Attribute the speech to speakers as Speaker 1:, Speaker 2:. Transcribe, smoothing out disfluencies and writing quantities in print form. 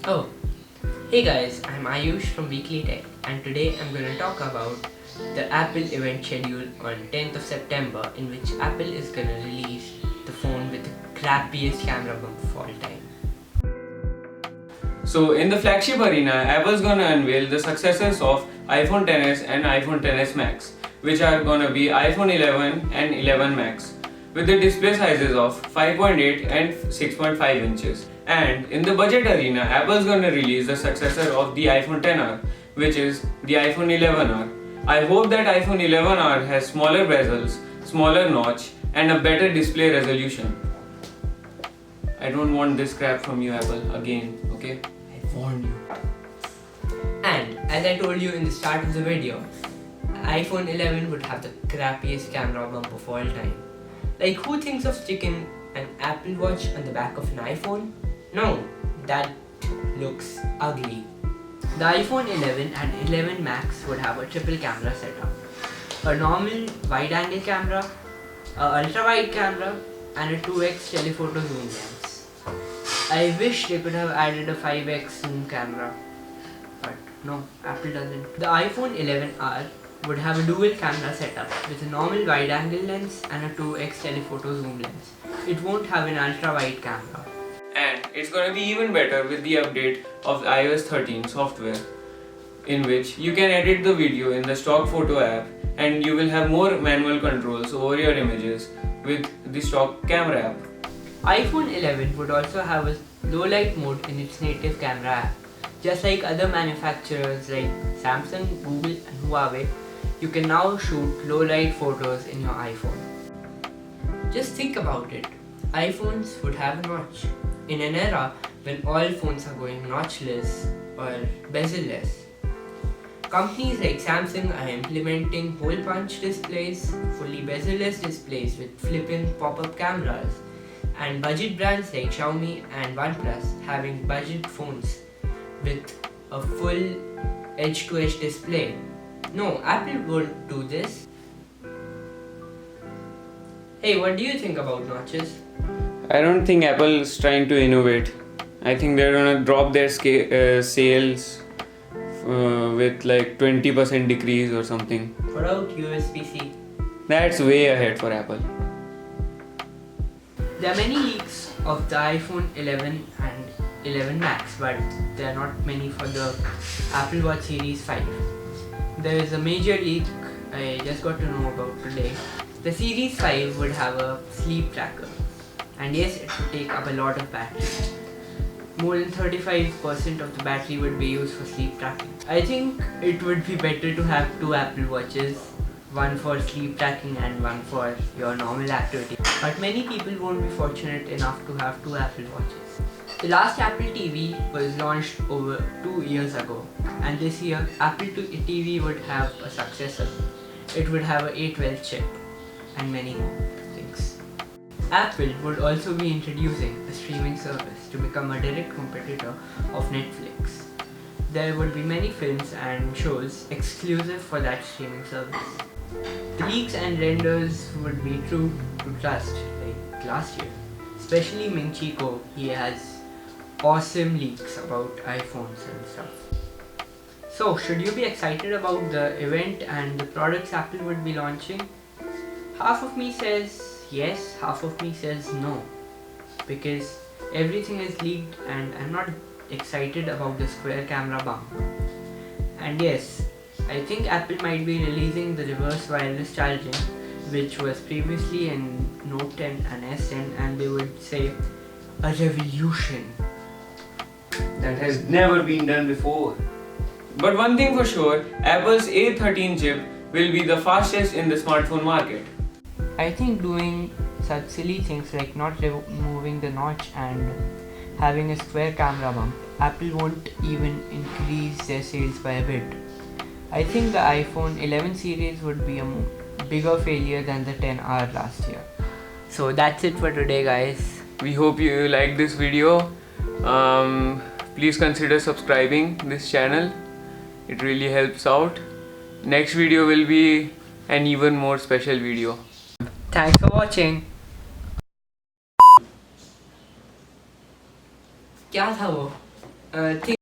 Speaker 1: Oh, hey guys, I'm Aayush from Weekly Tech, and today I'm going to talk about the Apple event schedule on 10th of September, in which Apple is going to release the phone with the crappiest camera bump of all time.
Speaker 2: So in the flagship arena, Apple's gonna unveil the successors of iPhone XS and iPhone XS Max, which are gonna be iPhone 11 and 11 Max, with the display sizes of 5.8 and 6.5 inches. And in the budget arena, Apple's gonna release the successor of the iPhone XR, which is the iPhone 11R. I hope that iPhone 11R has smaller bezels, smaller notch, and a better display resolution. I don't want this crap from you, Apple, again, okay?
Speaker 1: I warned you. And as I told you in the start of the video, iPhone 11 would have the crappiest camera bump of all time. Like, who thinks of sticking an Apple Watch on the back of an iPhone? No, that looks ugly. The iPhone 11 and 11 Max would have a triple camera setup. A normal wide-angle camera, a ultra-wide camera, and a 2x telephoto zoom lens. I wish they could have added a 5x zoom camera, but no, Apple doesn't. The iPhone 11R would have a dual camera setup with a normal wide-angle lens and a 2x telephoto zoom lens. It won't have an ultra-wide camera.
Speaker 2: And it's gonna be even better with the update of iOS 13 software, in which you can edit the video in the stock photo app and you will have more manual controls over your images with the stock camera app.
Speaker 1: iPhone 11 would also have a low light mode in its native camera app. Just like other manufacturers like Samsung, Google and Huawei, you can now shoot low light photos in your iPhone. Just think about it, iPhones would have a notch. In an era when all phones are going notchless or bezel-less. Companies like Samsung are implementing hole punch displays, fully bezel-less displays with flipping pop-up cameras, and budget brands like Xiaomi and OnePlus having budget phones with a full edge-to-edge display. No, Apple won't do this. Hey, what do you think about notches?
Speaker 2: I don't think Apple is trying to innovate. I think they're gonna drop their sales with like 20% decrease or something.
Speaker 1: What about USB-C?
Speaker 2: That's way ahead for Apple.
Speaker 1: There are many leaks of the iPhone 11 and 11 Max, but there are not many for the Apple Watch Series 5. There is a major leak I just got to know about today. The Series 5 would have a sleep tracker, and yes, it would take up a lot of battery. More than 35% of the battery would be used for sleep tracking. I think it would be better to have two Apple Watches, one for sleep tracking and one for your normal activity. But many people won't be fortunate enough to have two Apple Watches. The last Apple TV was launched over 2 years ago, and this year Apple TV would have a successor. It would have a A12 chip and many more things. Apple would also be introducing a streaming service to become a direct competitor of Netflix. There would be many films and shows exclusive for that streaming service. The leaks and renders would be true to trust, like last year. Especially Vinci, he has awesome leaks about iPhones and stuff. So, should you be excited about the event and the products Apple would be launching? Half of me says yes, half of me says no, because everything is leaked and I'm not excited about the square camera bump. And yes, I think Apple might be releasing the reverse wireless charging, which was previously in Note 10 and S10, and they would say a revolution
Speaker 2: That has never been done before. But one thing for sure, Apple's A13 chip will be the fastest in the smartphone market.
Speaker 1: I think doing such silly things like not removing the notch and having a square camera bump, Apple won't even increase their sales by a bit. I think the iPhone 11 series would be a bigger failure than the XR last year. So that's it for today, guys.
Speaker 2: We hope you like this video. Please consider subscribing this channel. It really helps out. Next video will be an even more special video.
Speaker 1: Thanks for watching. क्या था वो? thing